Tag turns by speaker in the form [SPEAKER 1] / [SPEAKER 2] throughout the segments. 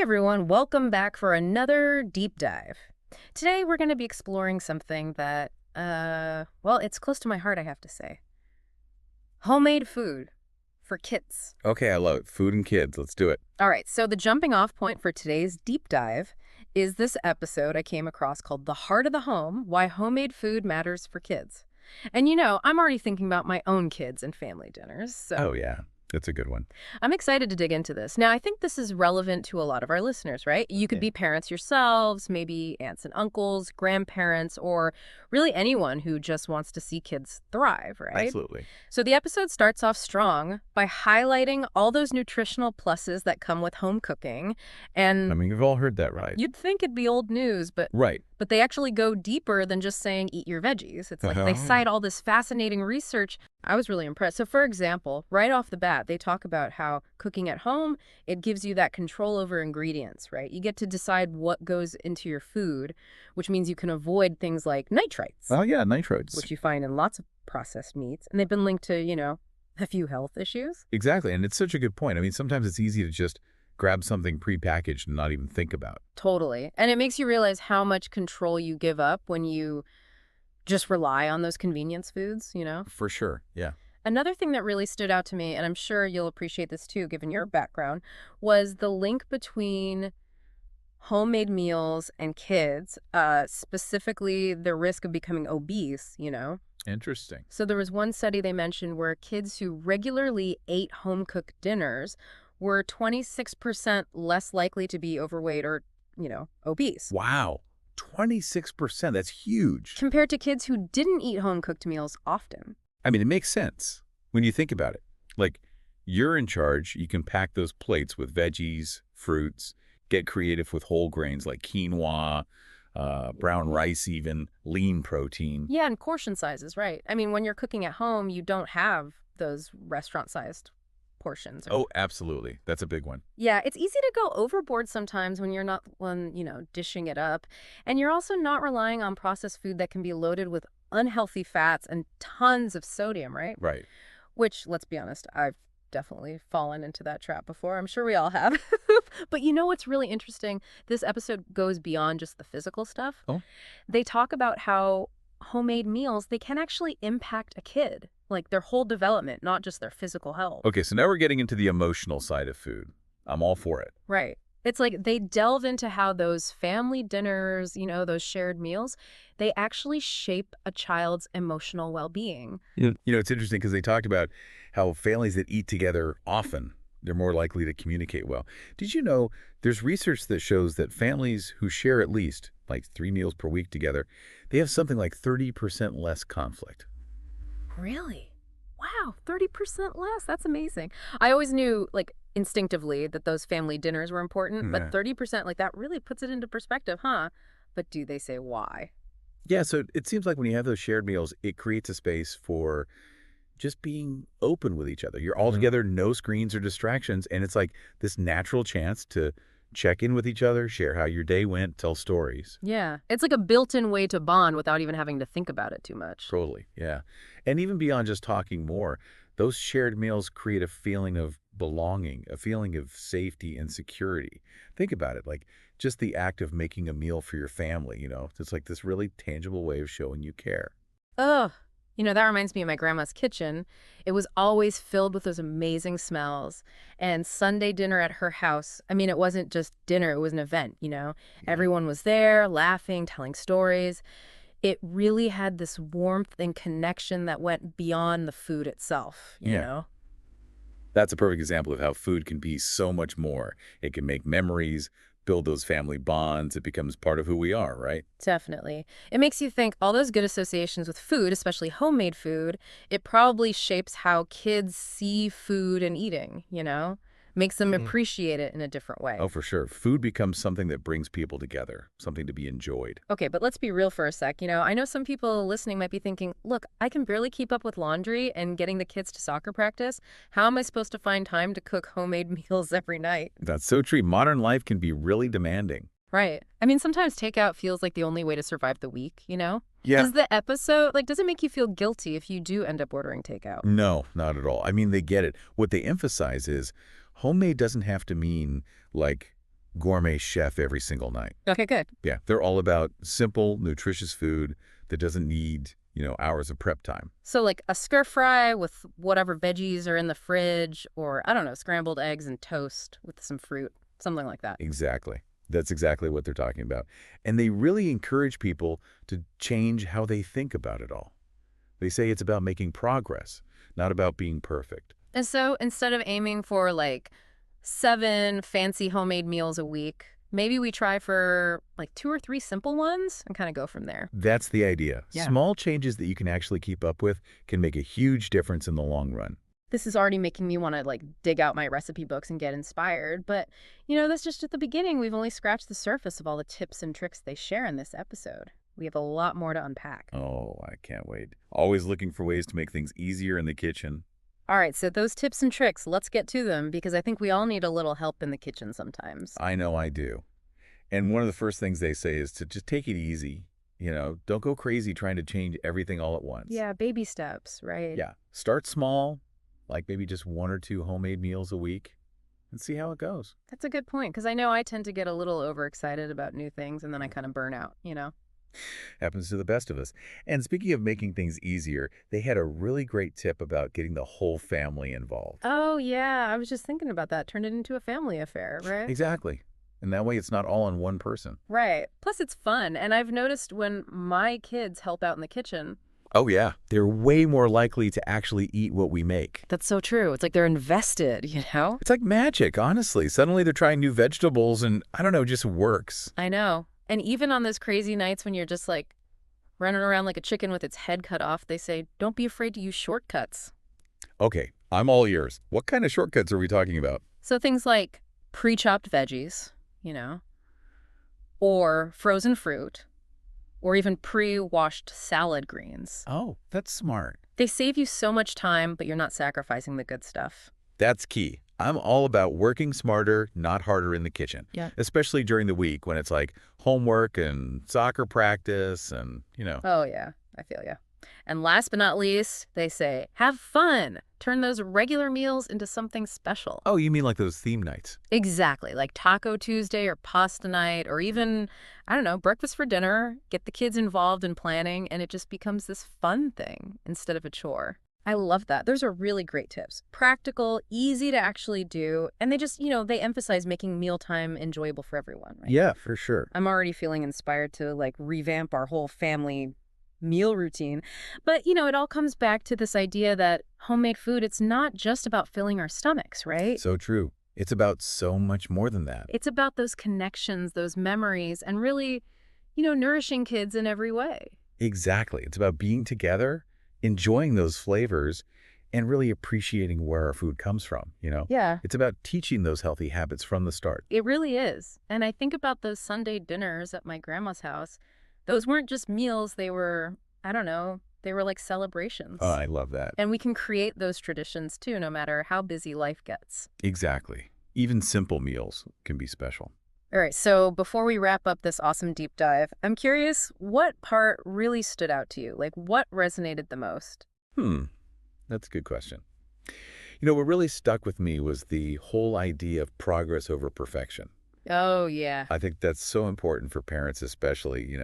[SPEAKER 1] everyone, welcome back for another deep dive. Today we're going to be exploring something that, well, it's close to my heart, I have to say. Homemade food for kids.
[SPEAKER 2] Okay, I love it. Food and kids. Let's do it.
[SPEAKER 1] All right, so the jumping off point for today's deep dive is this episode I came across called The Heart of the Home, Why Homemade Food Matters for Kids. And I'm already thinking about my own kids and family dinners, so
[SPEAKER 2] Oh, yeah. That's a good one.
[SPEAKER 1] I'm excited to dig into this. Now, I think this is relevant to a lot of our listeners, right? You could
[SPEAKER 2] Yeah.
[SPEAKER 1] be parents yourselves, maybe aunts and uncles, grandparents, or really anyone who just wants to see kids thrive, right?
[SPEAKER 2] Absolutely.
[SPEAKER 1] So the episode starts off strong by highlighting all those nutritional pluses that come with home cooking.
[SPEAKER 2] I
[SPEAKER 1] And
[SPEAKER 2] mean, we've all heard that, right?
[SPEAKER 1] you'd think it'd be old news, but
[SPEAKER 2] Right.
[SPEAKER 1] but they actually go deeper than just saying eat your veggies. It's like they cite all this fascinating research. I was really impressed. So for example, right off the bat, they talk about how cooking at home, it gives you that control over ingredients, right? You get to decide what goes into your food, which means you can avoid things like nitrites,
[SPEAKER 2] Oh, yeah, nitrates.
[SPEAKER 1] which you find in lots of processed meats. And they've been linked to, a few health issues.
[SPEAKER 2] Exactly. And it's such a good point. I mean, sometimes it's easy to just grab something prepackaged and not even think about.
[SPEAKER 1] Totally. And it makes you realize how much control you give up when you just rely on those convenience foods.
[SPEAKER 2] For sure. Yeah.
[SPEAKER 1] Another thing that really stood out to me, and I'm sure you'll appreciate this too, given your background, was the link between homemade meals and kids, specifically the risk of becoming obese.
[SPEAKER 2] Interesting.
[SPEAKER 1] So there was one study they mentioned where kids who regularly ate home-cooked dinners were 26% less likely to be overweight or, obese,
[SPEAKER 2] Wow. 26%. That's huge.
[SPEAKER 1] compared to kids who didn't eat home-cooked meals often.
[SPEAKER 2] I mean, it makes sense when you think about it. Like, you're in charge. You can pack those plates with veggies, fruits, get creative with whole grains like quinoa, brown rice even, lean protein.
[SPEAKER 1] Yeah, and portion sizes, right. I mean, when you're cooking at home, you don't have those restaurant-sized portions.
[SPEAKER 2] Oh, absolutely. That's a big one.
[SPEAKER 1] Yeah, it's easy to go overboard sometimes when you're not dishing it up. And you're also not relying on processed food that can be loaded with unhealthy fats and tons of sodium, right?
[SPEAKER 2] Right.
[SPEAKER 1] Which, let's be honest, I've definitely fallen into that trap before. I'm sure we all have. But what's really interesting? This episode goes beyond just the physical stuff.
[SPEAKER 2] Oh.
[SPEAKER 1] They talk about how homemade meals, they can actually impact a kid, like their whole development, not just their physical health.
[SPEAKER 2] Okay, so now we're getting into the emotional side of food. I'm all for it.
[SPEAKER 1] Right. It's like they delve into how those family dinners, those shared meals, they actually shape a child's emotional well-being.
[SPEAKER 2] It's interesting because they talked about how families that eat together often, they're more likely to communicate well. Did you know there's research that shows that families who share at least like 3 meals per week together, they have something like 30% less conflict.
[SPEAKER 1] Really? Wow, 30% less. That's amazing. I always knew, like, instinctively that those family dinners were important,
[SPEAKER 2] Yeah.
[SPEAKER 1] but 30%, like, that really puts it into perspective, huh? But do they say why?
[SPEAKER 2] Yeah, so it seems like when you have those shared meals, it creates a space for just being open with each other. You're all together, no screens or distractions, and it's like this natural chance to check in with each other, share how your day went, tell stories.
[SPEAKER 1] Yeah, it's like a built-in way to bond without even having to think about it too much.
[SPEAKER 2] Totally, yeah. And even beyond just talking more, those shared meals create a feeling of belonging, a feeling of safety and security. Think about it, like just the act of making a meal for your family, it's like this really tangible way of showing you care.
[SPEAKER 1] Ugh. That reminds me of my grandma's kitchen. It was always filled with those amazing smells. And Sunday dinner at her house, I mean, it wasn't just dinner, it was an event. Everyone was there, laughing, telling stories. It really had this warmth and connection that went beyond the food itself, you
[SPEAKER 2] Yeah.
[SPEAKER 1] know?
[SPEAKER 2] That's a perfect example of how food can be so much more. It can make memories, build those family bonds. It becomes part of who we are, right?
[SPEAKER 1] Definitely. It makes you think all those good associations with food, especially homemade food, it probably shapes how kids see food and eating. Makes them appreciate it in a different way.
[SPEAKER 2] Oh, for sure. Food becomes something that brings people together, something to be enjoyed.
[SPEAKER 1] Okay, but let's be real for a sec. I know some people listening might be thinking, look, I can barely keep up with laundry and getting the kids to soccer practice. How am I supposed to find time to cook homemade meals every night?
[SPEAKER 2] That's so true. Modern life can be really demanding.
[SPEAKER 1] Right. I mean, sometimes takeout feels like the only way to survive the week.
[SPEAKER 2] Yeah.
[SPEAKER 1] Does the episode, does it make you feel guilty if you do end up ordering takeout?
[SPEAKER 2] No, not at all. I mean, they get it. What they emphasize is homemade doesn't have to mean like gourmet chef every single night.
[SPEAKER 1] Okay, good.
[SPEAKER 2] Yeah, they're all about simple, nutritious food that doesn't need, hours of prep time.
[SPEAKER 1] So like a stir fry with whatever veggies are in the fridge, or I don't know, scrambled eggs and toast with some fruit, something like that.
[SPEAKER 2] Exactly. That's exactly what they're talking about. And they really encourage people to change how they think about it all. They say it's about making progress, not about being perfect.
[SPEAKER 1] And so instead of aiming for like 7 fancy homemade meals a week, maybe we try for like 2 or 3 simple ones and kind of go from there.
[SPEAKER 2] That's the idea.
[SPEAKER 1] Yeah.
[SPEAKER 2] Small changes that you can actually keep up with can make a huge difference in the long run.
[SPEAKER 1] This is already making me want to like dig out my recipe books and get inspired. But, that's just at the beginning. We've only scratched the surface of all the tips and tricks they share in this episode. We have a lot more to unpack.
[SPEAKER 2] Oh, I can't wait. Always looking for ways to make things easier in the kitchen.
[SPEAKER 1] All right, so those tips and tricks, let's get to them because I think we all need a little help in the kitchen sometimes.
[SPEAKER 2] I know I do. And one of the first things they say is to just take it easy. Don't go crazy trying to change everything all at once.
[SPEAKER 1] Yeah, baby steps, right?
[SPEAKER 2] Yeah. Start small, like maybe just 1 or 2 homemade meals a week, and see how it goes.
[SPEAKER 1] That's a good point because I know I tend to get a little overexcited about new things and then I kind of burn out.
[SPEAKER 2] Happens to the best of us. And speaking of making things easier, they had a really great tip about getting the whole family involved.
[SPEAKER 1] Oh, yeah, I was just thinking about that. Turn it into a family affair, right?
[SPEAKER 2] Exactly. And that way it's not all on one person.
[SPEAKER 1] Right. Plus, it's fun. And I've noticed when my kids help out in the kitchen.
[SPEAKER 2] Oh, yeah. They're way more likely to actually eat what we make.
[SPEAKER 1] That's so true. It's like they're invested.
[SPEAKER 2] It's like magic, honestly. Suddenly they're trying new vegetables and, I don't know, it just works.
[SPEAKER 1] I know. And even on those crazy nights when you're just like running around like a chicken with its head cut off, they say, don't be afraid to use shortcuts.
[SPEAKER 2] Okay, I'm all ears. What kind of shortcuts are we talking about?
[SPEAKER 1] So things like pre-chopped veggies, or frozen fruit, or even pre-washed salad greens.
[SPEAKER 2] Oh, that's smart.
[SPEAKER 1] They save you so much time, but you're not sacrificing the good stuff.
[SPEAKER 2] That's key. I'm all about working smarter, not harder in the kitchen.
[SPEAKER 1] Yeah.
[SPEAKER 2] Especially during the week when it's like homework and soccer practice and.
[SPEAKER 1] Oh, yeah, I feel ya. And last but not least, they say, have fun. Turn those regular meals into something special.
[SPEAKER 2] Oh, you mean like those theme nights?
[SPEAKER 1] Exactly, like Taco Tuesday or pasta night or even, I don't know, breakfast for dinner. Get the kids involved in planning and it just becomes this fun thing instead of a chore. I love that. Those are really great tips. Practical, easy to actually do, and they just, they emphasize making mealtime enjoyable for everyone, right?
[SPEAKER 2] Yeah, for sure.
[SPEAKER 1] I'm already feeling inspired to like revamp our whole family meal routine. But, it all comes back to this idea that homemade food, it's not just about filling our stomachs, right?
[SPEAKER 2] So true. It's about so much more than that.
[SPEAKER 1] It's about those connections, those memories, and really, nourishing kids in every way.
[SPEAKER 2] Exactly. It's about being together, enjoying those flavors, and really appreciating where our food comes from.
[SPEAKER 1] Yeah,
[SPEAKER 2] It's about teaching those healthy habits from the start.
[SPEAKER 1] it really is. And I think about those Sunday dinners at my grandma's house. Those weren't just meals. They were, I don't know, they were like celebrations.
[SPEAKER 2] Oh, I love that.
[SPEAKER 1] And we can create those traditions too, no matter how busy life gets.
[SPEAKER 2] Exactly. Even simple meals can be special.
[SPEAKER 1] All right, so before we wrap up this awesome deep dive, I'm curious, what part really stood out to you? Like, what resonated the most?
[SPEAKER 2] That's a good question. What really stuck with me was the whole idea of progress over perfection.
[SPEAKER 1] Oh, yeah.
[SPEAKER 2] I think that's so important for parents especially.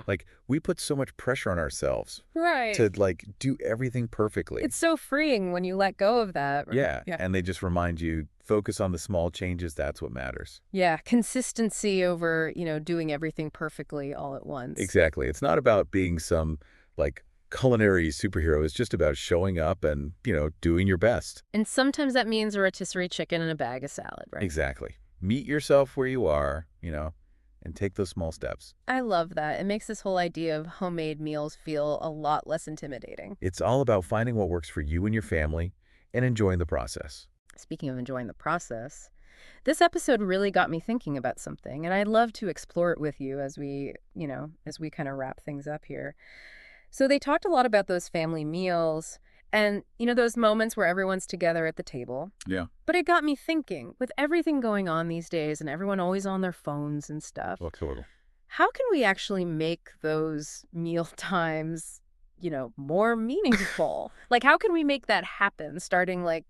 [SPEAKER 2] Like, we put so much pressure on ourselves
[SPEAKER 1] Right.
[SPEAKER 2] to, like, do everything perfectly.
[SPEAKER 1] It's so freeing when you let go of that.
[SPEAKER 2] Yeah,
[SPEAKER 1] Yeah.
[SPEAKER 2] and they just remind you, focus on the small changes, that's what matters.
[SPEAKER 1] Yeah, consistency over, doing everything perfectly all at once.
[SPEAKER 2] Exactly. It's not about being some, like, culinary superhero. It's just about showing up and, doing your best.
[SPEAKER 1] And sometimes that means a rotisserie chicken and a bag of salad, right?
[SPEAKER 2] Exactly. Meet yourself where you are, and take those small steps.
[SPEAKER 1] I love that. It makes this whole idea of homemade meals feel a lot less intimidating.
[SPEAKER 2] It's all about finding what works for you and your family and enjoying the process.
[SPEAKER 1] Speaking of enjoying the process, this episode really got me thinking about something, and I'd love to explore it with you as we kind of wrap things up here. So they talked a lot about those family meals and, those moments where everyone's together at the table.
[SPEAKER 2] Yeah.
[SPEAKER 1] But it got me thinking, with everything going on these days and everyone always on their phones and stuff,
[SPEAKER 2] Well, total.
[SPEAKER 1] how can we actually make those meal times, more meaningful? Like, how can we make that happen starting like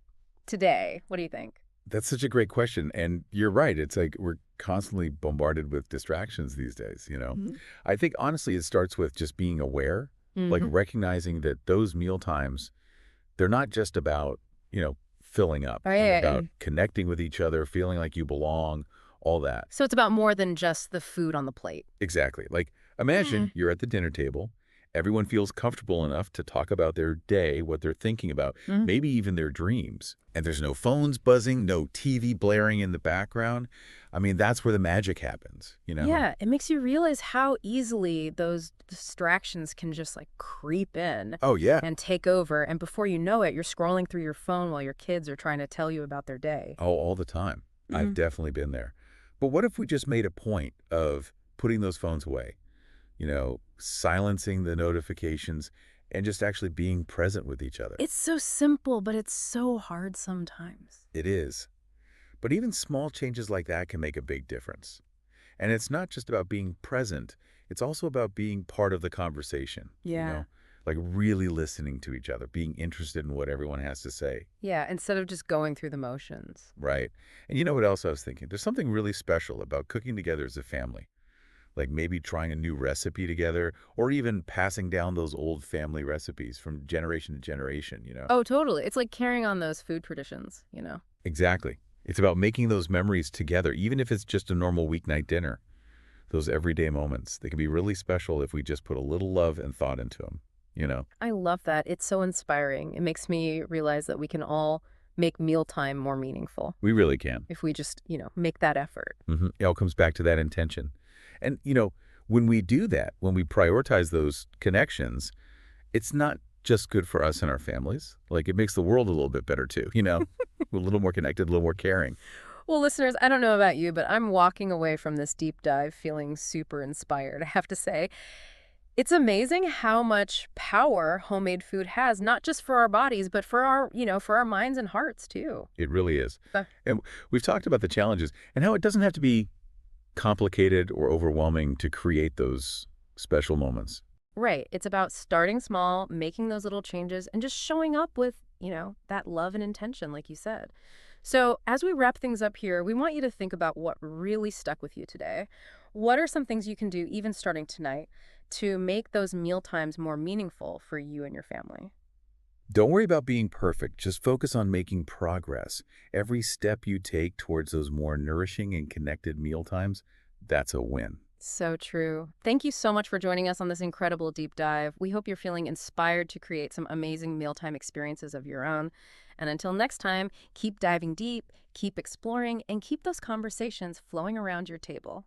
[SPEAKER 1] today? What do you think?
[SPEAKER 2] That's such a great question. And you're right. It's like we're constantly bombarded with distractions these days, you know?
[SPEAKER 1] Mhm.
[SPEAKER 2] I think honestly it starts with just being aware, like
[SPEAKER 1] Mhm.
[SPEAKER 2] recognizing that those meal times, they're not just about, filling up.
[SPEAKER 1] Oh,
[SPEAKER 2] They're
[SPEAKER 1] yeah, yeah,
[SPEAKER 2] about
[SPEAKER 1] yeah.
[SPEAKER 2] connecting with each other, feeling like you belong, all that.
[SPEAKER 1] So it's about more than just the food on the plate.
[SPEAKER 2] Exactly. Like, imagine you're at the dinner table. Everyone feels comfortable enough to talk about their day, what they're thinking about,
[SPEAKER 1] Mm.
[SPEAKER 2] maybe even their dreams. And there's no phones buzzing, no TV blaring in the background. I mean, that's where the magic happens, you know?
[SPEAKER 1] Yeah, it makes you realize how easily those distractions can just like creep in
[SPEAKER 2] Oh, yeah.
[SPEAKER 1] and take over. And before you know it, you're scrolling through your phone while your kids are trying to tell you about their day.
[SPEAKER 2] Oh, all the time. I've
[SPEAKER 1] Mm.
[SPEAKER 2] definitely been there. But what if we just made a point of putting those phones away, silencing the notifications and just actually being present with each other?
[SPEAKER 1] It's so simple, but it's so hard sometimes.
[SPEAKER 2] It is. But even small changes like that can make a big difference. And it's not just about being present, it's also about being part of the conversation,
[SPEAKER 1] Yeah.
[SPEAKER 2] like really listening to each other, being interested in what everyone has to say,
[SPEAKER 1] Yeah, instead of just going through the motions.
[SPEAKER 2] right? And you know what else I was thinking? There's something really special about cooking together as a family, like maybe trying a new recipe together or even passing down those old family recipes from generation to generation.
[SPEAKER 1] Oh, totally. It's like carrying on those food traditions.
[SPEAKER 2] Exactly. It's about making those memories together, even if it's just a normal weeknight dinner. Those everyday moments, they can be really special if we just put a little love and thought into them.
[SPEAKER 1] I love that. It's so inspiring. It makes me realize that we can all make mealtime more meaningful
[SPEAKER 2] We really can.
[SPEAKER 1] if we just make that effort.
[SPEAKER 2] It all comes back to that intention. And when we do that, when we prioritize those connections, it's not just good for us and our families. Like, it makes the world a little bit better too. We're a little more connected, a little more caring.
[SPEAKER 1] Well, listeners, I don't know about you, but I'm walking away from this deep dive feeling super inspired, I have to say. It's amazing how much power homemade food has, not just for our bodies, but for our minds and hearts too.
[SPEAKER 2] It really is.
[SPEAKER 1] Uh,
[SPEAKER 2] And we've talked about the challenges and how it doesn't have to be complicated or overwhelming to create those special moments.
[SPEAKER 1] Right. It's about starting small, making those little changes, and just showing up with that love and intention, like you said. So, as we wrap things up here, we want you to think about what really stuck with you today. What are some things you can do, even starting tonight, to make those meal times more meaningful for you and your family?
[SPEAKER 2] Don't worry about being perfect. Just focus on making progress. Every step you take towards those more nourishing and connected meal times, that's a win.
[SPEAKER 1] So true. Thank you so much for joining us on this incredible deep dive. We hope you're feeling inspired to create some amazing mealtime experiences of your own. And until next time, keep diving deep, keep exploring, and keep those conversations flowing around your table.